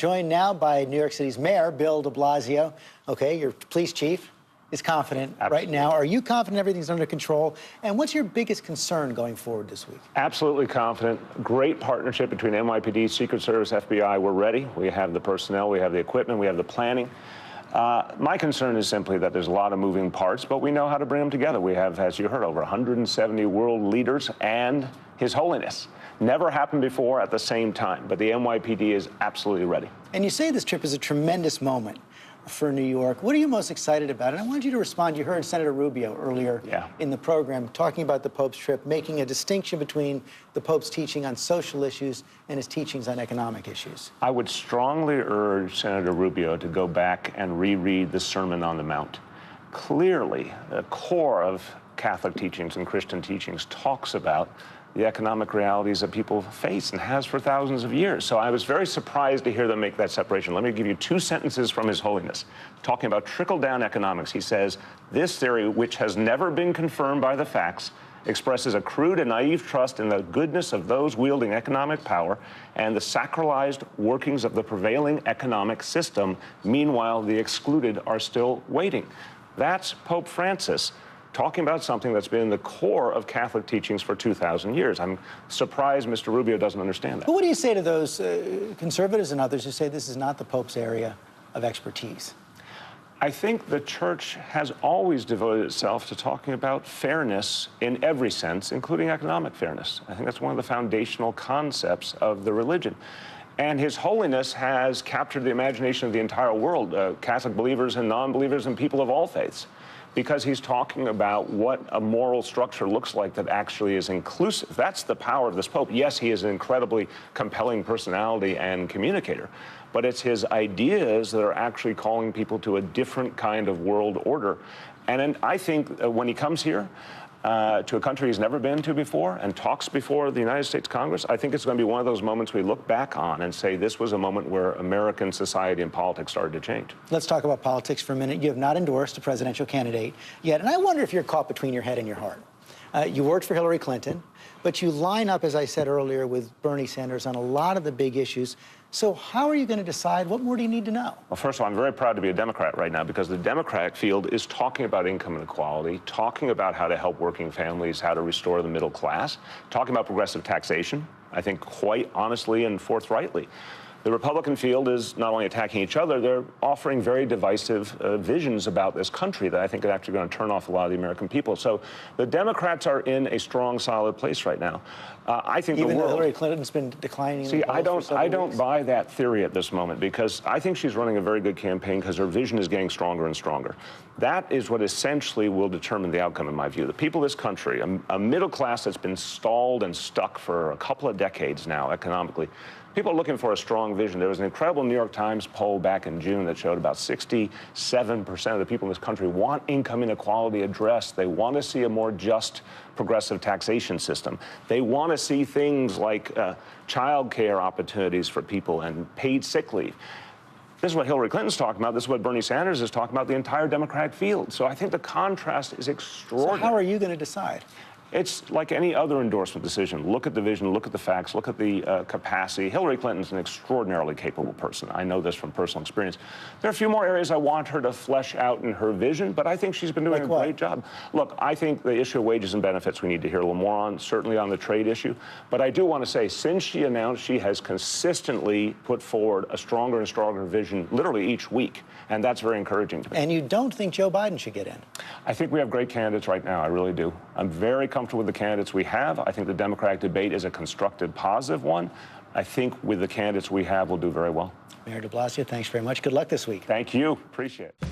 joined now by New York City's mayor, Bill de Blasio. Okay, your police chief is confident right now. Are you confident everything's under control? And what's your biggest concern going forward this week? Absolutely confident. Great partnership between NYPD, Secret Service, FBI. We're ready. We have the personnel, we have the equipment, we have the planning. My concern is simply that there's a lot of moving parts, but we know how to bring them together. We have, as you heard, over 170 world leaders and His Holiness. Never happened before at the same time, but the NYPD is absolutely ready. And you say this trip is a tremendous moment for New York. What are you most excited about? And I want you to respond. You heard Senator Rubio earlier in the program talking about the Pope's trip, making a distinction between the Pope's teaching on social issues and his teachings on economic issues. I would strongly urge Senator Rubio to go back and reread the Sermon on the Mount. Clearly, the core of Catholic teachings and Christian teachings talks about the economic realities that people face and has for thousands of years. So I was very surprised to hear them make that separation. Let me give you two sentences from His Holiness. Talking about trickle-down economics, he says, "This theory, which has never been confirmed by the facts, expresses a crude and naive trust in the goodness of those wielding economic power and the sacralized workings of the prevailing economic system. Meanwhile, the excluded are still waiting." That's Pope Francis talking about something that's been the core of Catholic teachings for 2,000 years. I'm surprised Mr. Rubio doesn't understand that. But what do you say to those conservatives and others who say this is not the Pope's area of expertise? I think the Church has always devoted itself to talking about fairness in every sense, including economic fairness. I think that's one of the foundational concepts of the religion. And His Holiness has captured the imagination of the entire world, Catholic believers and non-believers and people of all faiths, because he's talking about what a moral structure looks like that actually is inclusive. That's the power of this Pope. Yes, he is an incredibly compelling personality and communicator, but it's his ideas that are actually calling people to a different kind of world order. And I think when he comes here, to a country he's never been to before and talks before the United States Congress, I think it's going to be one of those moments we look back on and say this was a moment where American society and politics started to change. Let's talk about politics for a minute. You have not endorsed a presidential candidate yet, and I wonder if you're caught between your head and your heart. You worked for Hillary Clinton, but you line up, as I said earlier, with Bernie Sanders on a lot of the big issues. So how are you going to decide? What more do you need to know? Well, first of all, I'm very proud to be a Democrat right now because the Democratic field is talking about income inequality, talking about how to help working families, how to restore the middle class, talking about progressive taxation, I think quite honestly and forthrightly. The Republican field is not only attacking each other, they're offering very divisive visions about this country that I think are actually going to turn off a lot of the American people. So the Democrats are in a strong, solid place right now. I think even the world, though Hillary Clinton's been declining. See, I don't buy that theory at this moment because I think she's running a very good campaign because her vision is getting stronger and stronger. That is what essentially will determine the outcome, in my view. The people of this country, a middle class that's been stalled and stuck for a couple of decades now economically, people are looking for a strong vision. There was an incredible New York Times poll back in June that showed about 67% of the people in this country want income inequality addressed. They want to see a more just, progressive taxation system. They want to see things like child care opportunities for people and paid sick leave. This is what Hillary Clinton's talking about. This is what Bernie Sanders is talking about, the entire Democratic field. So I think the contrast is extraordinary. So how are you going to decide? It's like any other endorsement decision. Look at the vision, look at the facts, look at the capacity. Hillary Clinton's an extraordinarily capable person. I know this from personal experience. There are a few more areas I want her to flesh out in her vision, but I think she's been doing a great job. Look, I think the issue of wages and benefits we need to hear a little more on, certainly on the trade issue. But I do want to say, since she announced, she has consistently put forward a stronger and stronger vision literally each week. And that's very encouraging to me. And you don't think Joe Biden should get in? I think we have great candidates right now. I really do. I'm very comfortable with the candidates we have. I think the Democratic debate is a constructive, positive one. I think with the candidates we have, we'll do very well. Mayor de Blasio, thanks very much. Good luck this week. Thank you. Appreciate it.